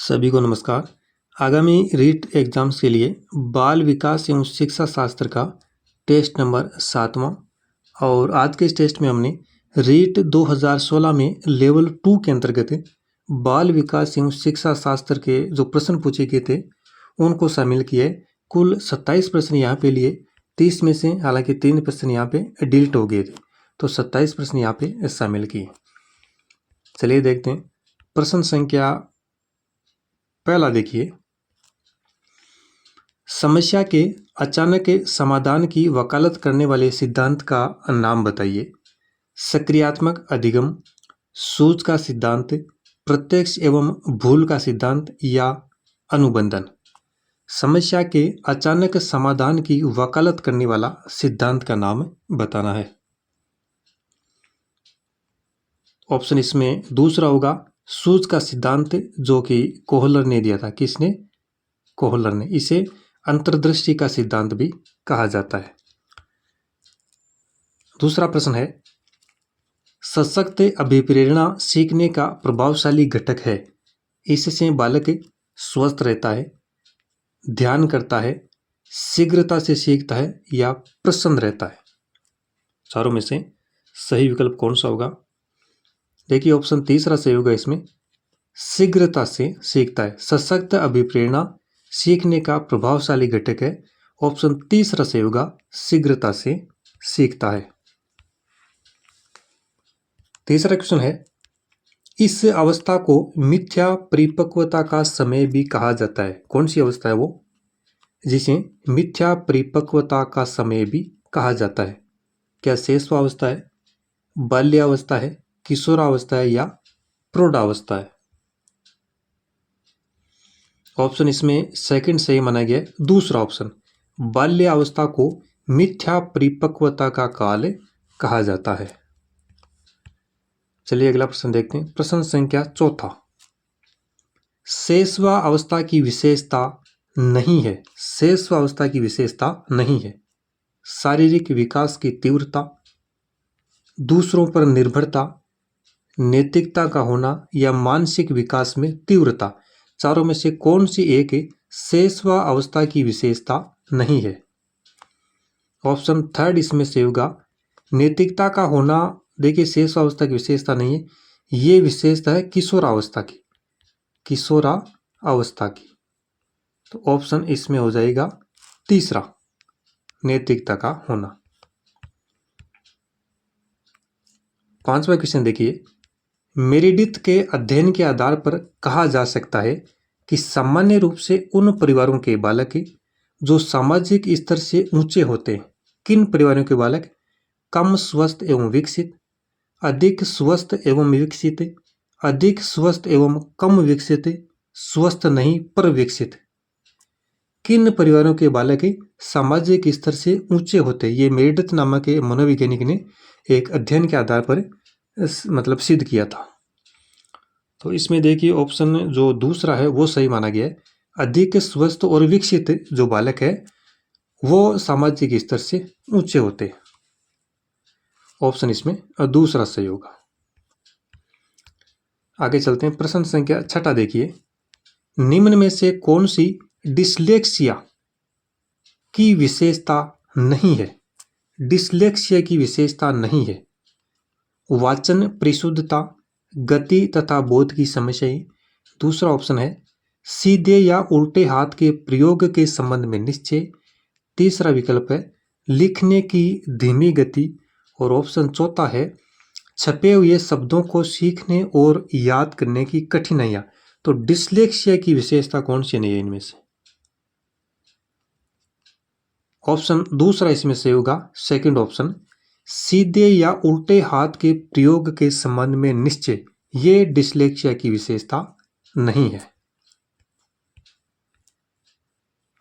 सभी को नमस्कार। आगामी रीट एग्जाम्स के लिए बाल विकास एवं शिक्षा शास्त्र का टेस्ट नंबर 7वां और आज के इस टेस्ट में हमने रीट 2016 में लेवल 2 के अंतर्गत बाल विकास एवं शिक्षा शास्त्र के जो प्रश्न पूछे गए थे उनको शामिल किए। कुल 27 प्रश्न यहाँ पे लिए, 30 में से हालांकि 3 प्रश्न यहाँ पे डिलीट हो गए थे, तो 27 प्रश्न यहाँ पे शामिल किए। चलिए देखते हैं। प्रश्न संख्या पहला देखिए, समस्या के अचानक समाधान की वकालत करने वाले सिद्धांत का नाम बताइए। सक्रियात्मक अधिगम, सूझ का सिद्धांत, प्रत्यक्ष एवं भूल का सिद्धांत या अनुबंधन। समस्या के अचानक समाधान की वकालत करने वाला सिद्धांत का नाम बताना है। ऑप्शन इसमें दूसरा होगा सूझ का सिद्धांत, जो कि कोहलर ने दिया था। किसने? कोहलर ने। इसे अंतर्दृष्टि का सिद्धांत भी कहा जाता है। दूसरा प्रश्न है, सशक्त अभिप्रेरणा सीखने का प्रभावशाली घटक है। इससे बालक स्वस्थ रहता है, ध्यान करता है, शीघ्रता से सीखता है या प्रसन्न रहता है। चारों में से सही विकल्प कौन सा होगा? देखिए, ऑप्शन तीसरा सही होगा। इसमें शीघ्रता से सीखता है। सशक्त अभिप्रेरणा सीखने का प्रभावशाली घटक है। ऑप्शन तीसरा सही होगा, शीघ्रता से सीखता है। तीसरा क्वेश्चन है, इस अवस्था को मिथ्या परिपक्वता का समय भी कहा जाता है। कौन सी अवस्था है वो जिसे मिथ्या परिपक्वता का समय भी कहा जाता है? क्या शैशवावस्था है, बाल्यावस्था है, किशोरावस्था है या प्रौढ़ावस्था है? ऑप्शन इसमें सेकंड सही माना गया है। दूसरा ऑप्शन, बाल्यावस्था को मिथ्या परिपक्वता का काल कहा जाता है। चलिए अगला प्रश्न देखते हैं। प्रश्न संख्या चौथा, शैशवावस्था की विशेषता नहीं है। शैशवावस्था की विशेषता नहीं है शारीरिक विकास की तीव्रता, दूसरों पर निर्भरता, नैतिकता का होना या मानसिक विकास में तीव्रता। चारों में से कौन सी एक शैशवावस्था की विशेषता नहीं है? ऑप्शन थर्ड इसमें से होगा, नैतिकता का होना। देखिए, शैशवावस्था की विशेषता नहीं है, ये विशेषता है किशोरावस्था की। किशोरावस्था की। तो ऑप्शन इसमें हो जाएगा तीसरा, नैतिकता का होना। पांचवा क्वेश्चन देखिए, मेरिडिथ के अध्ययन के आधार पर कहा जा सकता है कि सामान्य रूप से उन परिवारों के बालक जो सामाजिक स्तर से ऊंचे होते हैं। किन परिवारों के बालक? कम स्वस्थ एवं विकसित, अधिक स्वस्थ एवं विकसित, अधिक स्वस्थ एवं कम विकसित, स्वस्थ नहीं पर विकसित। किन परिवारों के बालक सामाजिक स्तर से ऊंचे होते? ये मेरिडिथ नामक मनोवैज्ञानिक ने एक अध्ययन के आधार पर मतलब सिद्ध किया था। तो इसमें देखिए, ऑप्शन जो दूसरा है वो सही माना गया है। अधिक स्वस्थ और विकसित जो बालक है वो सामाजिक स्तर से ऊंचे होते हैं। ऑप्शन इसमें दूसरा सही होगा। आगे चलते हैं। प्रश्न संख्या छठा देखिए, निम्न में से कौन सी डिसलेक्सिया की विशेषता नहीं है? डिसलेक्सिया की विशेषता नहीं है। वाचन परिशुद्धता, गति तथा बोध की समस्याएं। दूसरा ऑप्शन है सीधे या उल्टे हाथ के प्रयोग के संबंध में निश्चय। तीसरा विकल्प है लिखने की धीमी गति। और ऑप्शन चौथा है छपे हुए शब्दों को सीखने और याद करने की कठिनाइयां। तो डिसलेक्सिया की विशेषता कौन सी नहीं है इनमें से? ऑप्शन दूसरा इसमें से होगा, सेकंड ऑप्शन, सीधे या उल्टे हाथ के प्रयोग के संबंध में निश्चय। ये डिसलेक्सिया की विशेषता नहीं है।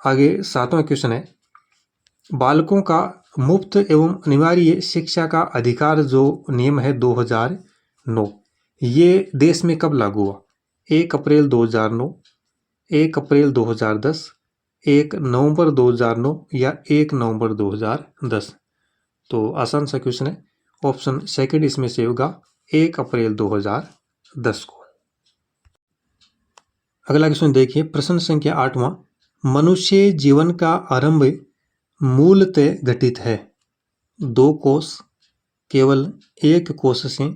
आगे सातवां क्वेश्चन है, बालकों का मुफ्त एवं अनिवार्य शिक्षा का अधिकार जो नियम है 2009, ये देश में कब लागू हुआ? 1 अप्रैल 2009, 1 अप्रैल 2010, 1 नवंबर 2009 या 1 नवंबर 2010? तो आसान सा क्वेश्चन है। ऑप्शन सेकंड इसमें से होगा, 1 अप्रैल 2010 को। अगला क्वेश्चन देखिए, प्रश्न संख्या 8वां। मनुष्य जीवन का आरंभ मूलतः घटित है। 2 कोष, केवल एक कोष से,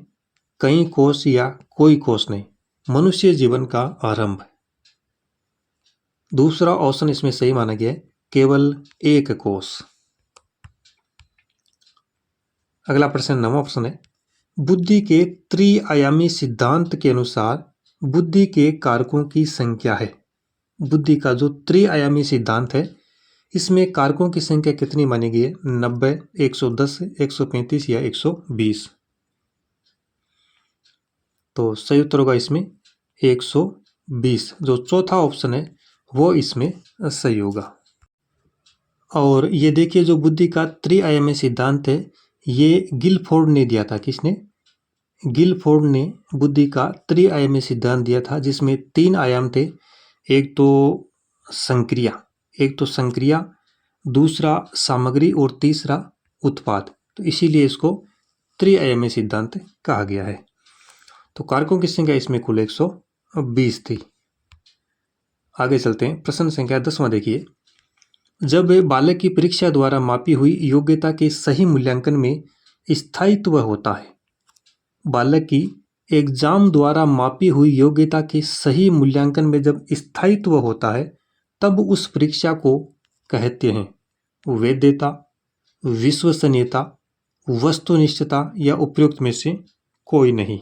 कई कोष या कोई कोष नहीं। मनुष्य जीवन का आरंभ। दूसरा ऑप्शन इसमें सही माना गया है, केवल एक कोष। अगला प्रश्न 9वां प्रश्न है, बुद्धि के त्रिआयामी सिद्धांत के अनुसार बुद्धि के कारकों की संख्या है। बुद्धि का जो त्रिआयामी सिद्धांत है, इसमें कारकों की संख्या कितनी मानी गई है? 90, 110, 135 या 120। तो सही उत्तर होगा इसमें 120। जो चौथा ऑप्शन है वो इसमें सही होगा। और ये देखिए, जो बुद्धि का त्रिआयामी सिद्धांत है, ये गिलफोर्ड ने दिया था। किसने? गिलफोर्ड ने बुद्धि का त्रिआयामी सिद्धांत दिया था, जिसमें 3 आयाम थे। एक तो संक्रिया, दूसरा सामग्री और तीसरा उत्पाद। तो इसीलिए इसको त्रिआयामी सिद्धांत कहा गया है। तो कारकों की संख्या इसमें कुल 120 थी। आगे चलते हैं, प्रश्न संख्या 10वां देखिए। जब बालक की परीक्षा द्वारा मापी हुई योग्यता के सही मूल्यांकन में स्थायित्व होता है। बालक की एग्जाम द्वारा मापी हुई योग्यता के सही मूल्यांकन में जब स्थायित्व होता है, तब उस परीक्षा को कहते हैं वैधता, विश्वसनीयता, वस्तुनिष्ठता या उपयुक्त में से कोई नहीं।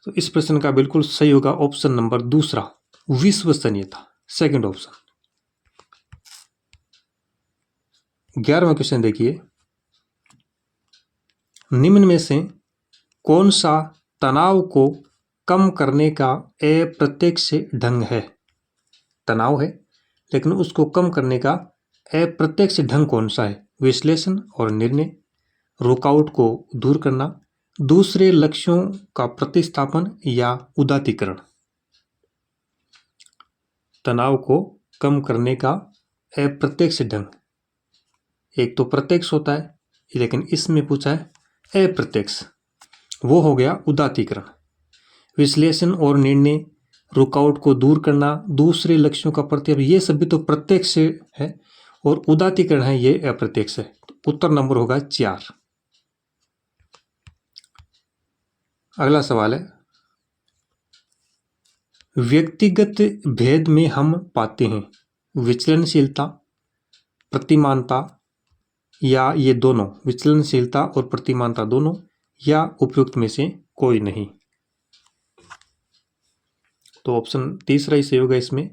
तो इस प्रश्न का बिल्कुल सही होगा ऑप्शन नंबर दूसरा, विश्वसनीयता, सेकंड ऑप्शन। 11वां क्वेश्चन देखिए, निम्न में से कौन सा तनाव को कम करने का अप्रत्यक्ष ढंग है? तनाव है, लेकिन उसको कम करने का अप्रत्यक्ष ढंग कौन सा है? विश्लेषण और निर्णय, रुकावट को दूर करना, दूसरे लक्ष्यों का प्रतिस्थापन या उदात्तीकरण। तनाव को कम करने का अप्रत्यक्ष ढंग, एक तो प्रत्यक्ष होता है, लेकिन इसमें पूछा है अप्रत्यक्ष, वो हो गया उदात्तीकरण। विश्लेषण और निर्णय, रुकावट को दूर करना, दूसरे लक्ष्यों का प्रतिस्थापन, ये सभी तो प्रत्यक्ष है, और उदात्तीकरण है ये अप्रत्यक्ष है। तो उत्तर नंबर होगा 4। अगला सवाल है, व्यक्तिगत भेद में हम पाते हैं विचलनशीलता, प्रतिमानता, या ये दोनों, विचलनशीलता और प्रतिमानता दोनों, या उपयुक्त में से कोई नहीं। तो ऑप्शन तीसरा ही सही होगा इसमें,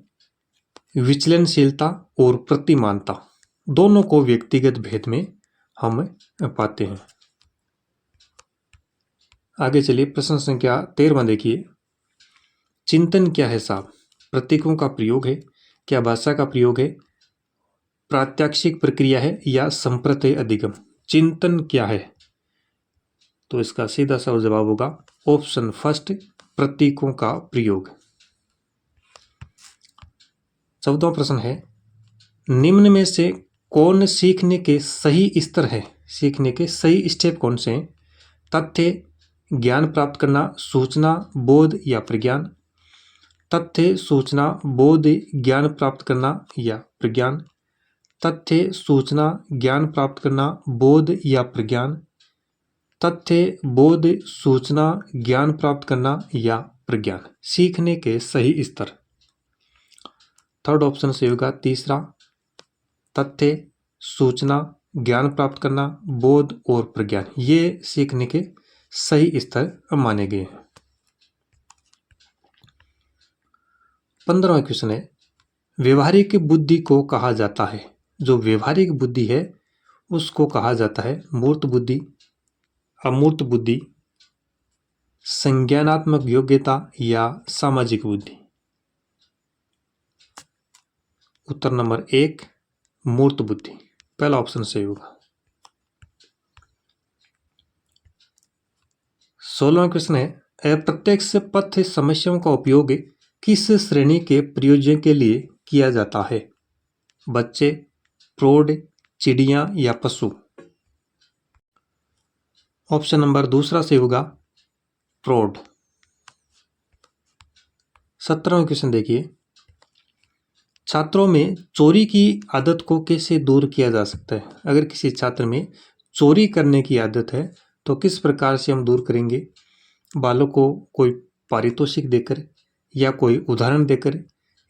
विचलनशीलता और प्रतिमानता दोनों को व्यक्तिगत भेद में हम पाते हैं। आगे चलिए, प्रश्न संख्या 13वां देखिए। चिंतन क्या है साहब? प्रतीकों का प्रयोग है, क्या भाषा का प्रयोग है, प्रात्यक्षिक प्रक्रिया है, या संप्रत्यय अधिगम? चिंतन क्या है? तो इसका सीधा सा जवाब होगा ऑप्शन फर्स्ट, प्रतीकों का प्रयोग। 14वां प्रश्न है, निम्न में से कौन सीखने के सही स्तर है? सीखने के सही स्टेप कौन से हैं? तथ्य, ज्ञान प्राप्त करना, सूचना, बोध या प्रज्ञान। तथ्य, सूचना, बोध, ज्ञान प्राप्त करना या प्रज्ञान। तथ्य, सूचना, ज्ञान प्राप्त करना, बोध या प्रज्ञान। तथ्य, बोध, सूचना, ज्ञान प्राप्त करना या प्रज्ञान। सीखने के सही स्तर, थर्ड ऑप्शन से होगा तीसरा, तथ्य, सूचना, ज्ञान प्राप्त करना, बोध और प्रज्ञान, ये सीखने के सही स्तर माने गए हैं। 15वां क्वेश्चन है, व्यवहारिक बुद्धि को कहा जाता है, जो व्यवहारिक बुद्धि है उसको कहा जाता है मूर्त बुद्धि, अमूर्त बुद्धि, संज्ञानात्मक योग्यता या सामाजिक बुद्धि। उत्तर नंबर 1, मूर्त बुद्धि, पहला ऑप्शन सही होगा। 16वां क्वेश्चन है, अप्रत्यक्ष पथ समस्याओं का उपयोग किस श्रेणी के प्रयोजन के लिए किया जाता है? बच्चे, प्रौढ़, चिड़िया या पशु? ऑप्शन नंबर दूसरा से होगा प्रौढ़। 17वां क्वेश्चन देखिए, छात्रों में चोरी की आदत को कैसे दूर किया जा सकता है? अगर किसी छात्र में चोरी करने की आदत है तो किस प्रकार से हम दूर करेंगे? बालक को कोई पारितोषिक देकर, या कोई उदाहरण देकर,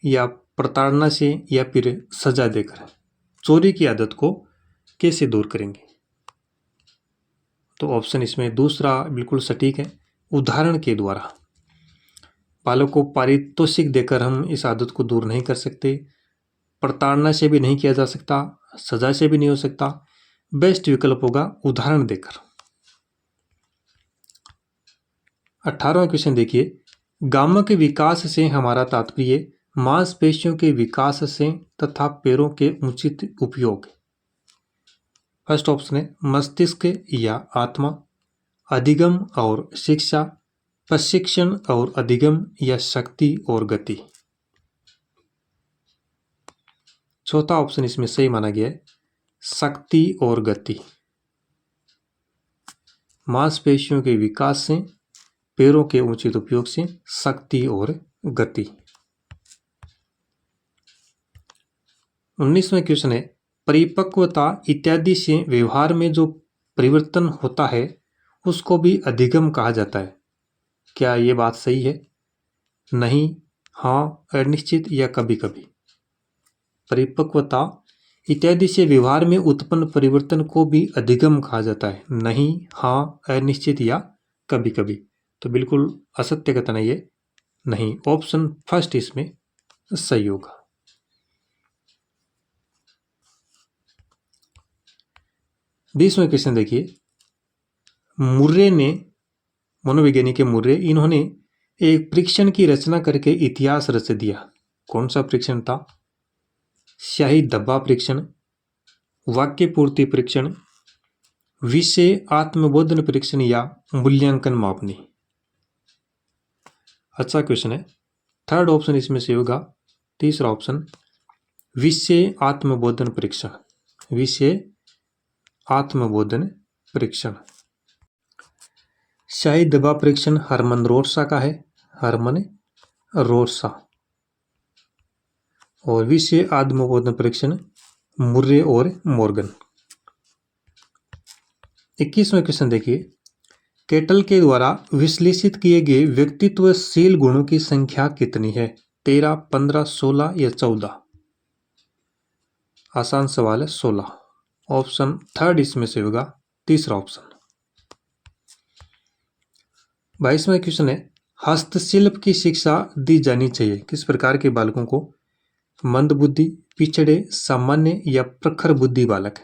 या प्रताड़ना से, या फिर सजा देकर चोरी की आदत को कैसे दूर करेंगे? तो ऑप्शन इसमें दूसरा बिल्कुल सटीक है, उदाहरण के द्वारा। बालक को पारितोषिक देकर हम इस आदत को दूर नहीं कर सकते, प्रताड़ना से भी नहीं किया जा सकता, सजा से भी नहीं हो सकता। बेस्ट विकल्प होगा उदाहरण देकर। 18वां क्वेश्चन देखिए, गामा के विकास से हमारा तात्पर्य मांसपेशियों के विकास से तथा पैरों के उचित उपयोग। फर्स्ट ऑप्शन है मस्तिष्क या आत्मा, अधिगम और शिक्षा, प्रशिक्षण और अधिगम, या शक्ति और गति। चौथा ऑप्शन इसमें सही माना गया है, शक्ति और गति। मांसपेशियों के विकास से, पैरों के उचित उपयोग से, शक्ति और गति। 19वां क्वेश्चन है, परिपक्वता इत्यादि से व्यवहार में जो परिवर्तन होता है उसको भी अधिगम कहा जाता है। क्या ये बात सही है? नहीं, हाँ, अनिश्चित, या कभी कभी। परिपक्वता इत्यादि से व्यवहार में उत्पन्न परिवर्तन को भी अधिगम कहा जाता है। नहीं, हाँ, अनिश्चित, या कभी कभी। तो बिल्कुल असत्य कथन है ये, नहीं। ऑप्शन फर्स्ट इसमें सही होगा। 20वां क्वेश्चन देखिए, मुर्रे ने, मनोवैज्ञानिक मुर्रे, इन्होंने एक परीक्षण की रचना करके इतिहास रच दिया। कौन सा परीक्षण था? स्याही धब्बा परीक्षण, वाक्य पूर्ति परीक्षण, विषय आत्मबोधन परीक्षण, या मूल्यांकन मापनी। अच्छा क्वेश्चन है। थर्ड ऑप्शन इसमें से होगा, तीसरा ऑप्शन, विषय आत्मबोधन परीक्षण। विषय आत्मबोधन परीक्षण। शाही दबा परीक्षण हरमन रोरसा का है, हरमन रोरसा। और विषय आत्मबोधन परीक्षण मुर्रे और मॉर्गन। 21वां क्वेश्चन देखिए, केटल के द्वारा विश्लेषित किए गए व्यक्तित्वशील गुणों की संख्या कितनी है? 13, 15, 16, या 14? आसान सवाल है, 16। ऑप्शन थर्ड इसमें से होगा तीसरा ऑप्शन। 22वां क्वेश्चन है, हस्तशिल्प की शिक्षा दी जानी चाहिए किस प्रकार के बालकों को? मंद बुद्धि, पिछड़े, सामान्य, या प्रखर बुद्धि बालक?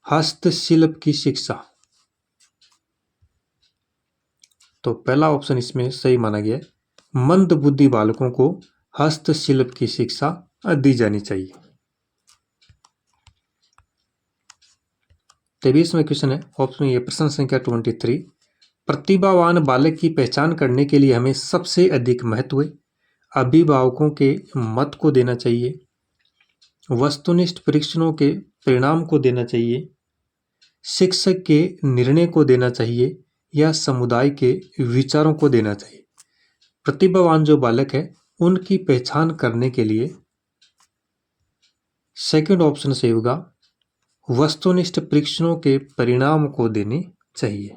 हस्तशिल्प की शिक्षा। तो पहला ऑप्शन इसमें सही माना गया है, मंद बुद्धि बालकों को हस्तशिल्प की शिक्षा दी जानी चाहिए। 23वां क्वेश्चन है, ऑप्शन ये प्रश्न संख्या 23, प्रतिभावान बालक की पहचान करने के लिए हमें सबसे अधिक महत्व अभिभावकों के मत को देना चाहिए, वस्तुनिष्ठ परीक्षणों के परिणाम को देना चाहिए, शिक्षक के निर्णय को देना चाहिए, या समुदाय के विचारों को देना चाहिए? प्रतिभावान जो बालक है उनकी पहचान करने के लिए सेकंड ऑप्शन सही होगा, वस्तुनिष्ठ परीक्षणों के परिणाम को देने चाहिए।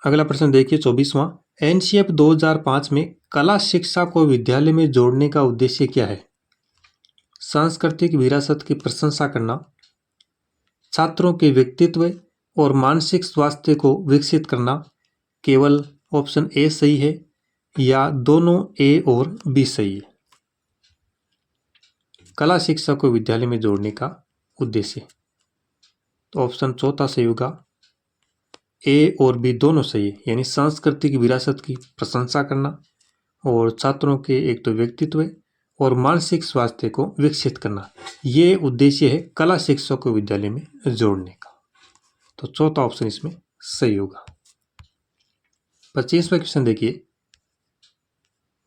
अगला प्रश्न देखिए 24वां, एनसीएफ 2005 में कला शिक्षा को विद्यालय में जोड़ने का उद्देश्य क्या है? सांस्कृतिक विरासत की प्रशंसा करना, छात्रों के व्यक्तित्व और मानसिक स्वास्थ्य को विकसित करना। केवल ऑप्शन ए सही है, या दोनों ए और बी सही है? कला शिक्षा को विद्यालय में जोड़ने का उद्देश्य, तो ऑप्शन चौथा सही होगा, ए और बी दोनों सही है। यानी सांस्कृतिक विरासत की प्रशंसा करना और छात्रों के एक तो व्यक्तित्व और मानसिक स्वास्थ्य को विकसित करना, ये उद्देश्य है कला शिक्षा को विद्यालय में जोड़ने का। तो चौथा ऑप्शन इसमें सही होगा। 25वां क्वेश्चन देखिए,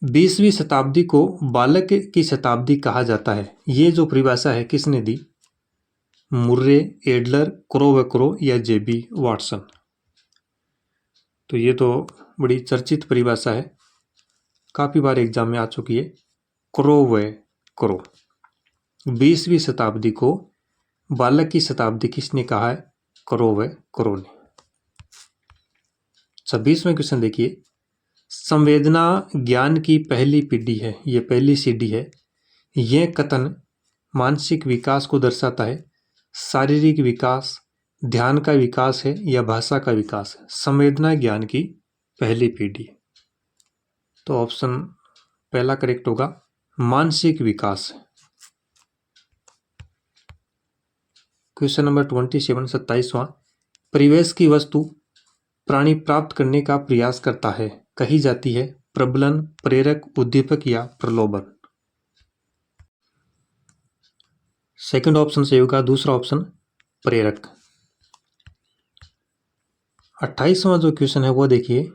20वीं शताब्दी को बालक की शताब्दी कहा जाता है, ये जो परिभाषा है किसने दी? मुर्रे, एडलर, क्रोवेक्रो, या जेबी वाटसन? तो ये तो बड़ी चर्चित परिभाषा है। काफ़ी बार एग्जाम में आ चुकी है, क्रो व क्रो। 20वीं शताब्दी को बालक की शताब्दी किसने कहा है? क्रो व क्रो ने। 26वां क्वेश्चन देखिए, संवेदना ज्ञान की पहली पीढ़ी है, ये पहली सीढ़ी है। यह कथन मानसिक विकास को दर्शाता है, शारीरिक विकास, ध्यान का विकास है या भाषा का विकास है? संवेदना ज्ञान की पहली पीढ़ी। तो ऑप्शन पहला करेक्ट होगा, मानसिक विकास। क्वेश्चन नंबर 27, 27वां, परिवेश की वस्तु प्राणी प्राप्त करने का प्रयास करता है कही जाती है प्रबलन, प्रेरक, उद्दीपक या प्रलोभन? सेकंड ऑप्शन सही होगा, दूसरा ऑप्शन प्रेरक। 28वां जो क्वेश्चन है वो देखिए,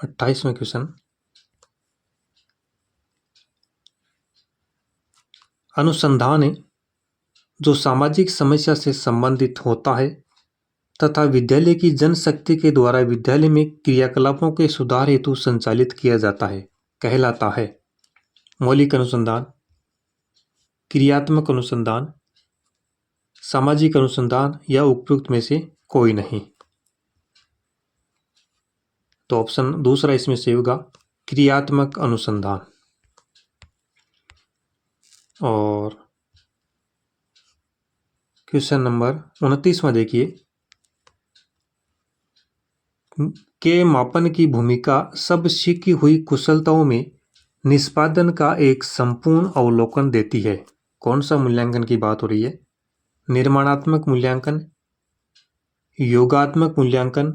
28वां क्वेश्चन, अनुसंधान जो सामाजिक समस्या से संबंधित होता है तथा विद्यालय की जनशक्ति के द्वारा विद्यालय में क्रियाकलापों के सुधार हेतु संचालित किया जाता है कहलाता है मौलिक अनुसंधान, क्रियात्मक अनुसंधान, सामाजिक अनुसंधान या उपयुक्त में से कोई नहीं? तो ऑप्शन दूसरा इसमें से होगा, क्रियात्मक अनुसंधान। और क्वेश्चन नंबर 29वां देखिए, के मापन की भूमिका सब सीखी हुई कुशलताओं में निष्पादन का एक संपूर्ण अवलोकन देती है। कौन सा मूल्यांकन की बात हो रही है? निर्माणात्मक मूल्यांकन, योगात्मक मूल्यांकन,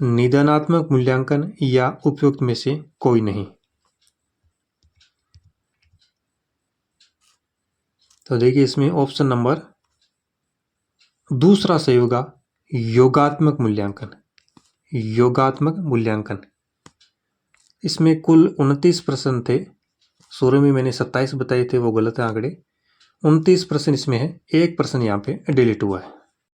निदानात्मक मूल्यांकन या उपयुक्त में से कोई नहीं? तो देखिए इसमें ऑप्शन नंबर दूसरा सही होगा, योगात्मक मूल्यांकन। योगात्मक मूल्यांकन। इसमें कुल 29 प्रश्न थे, शुरू में मैंने 27 बताए थे, वो गलत है आंकड़े। 29 प्रश्न इसमें है, एक प्रश्न यहाँ पे डिलीट हुआ है।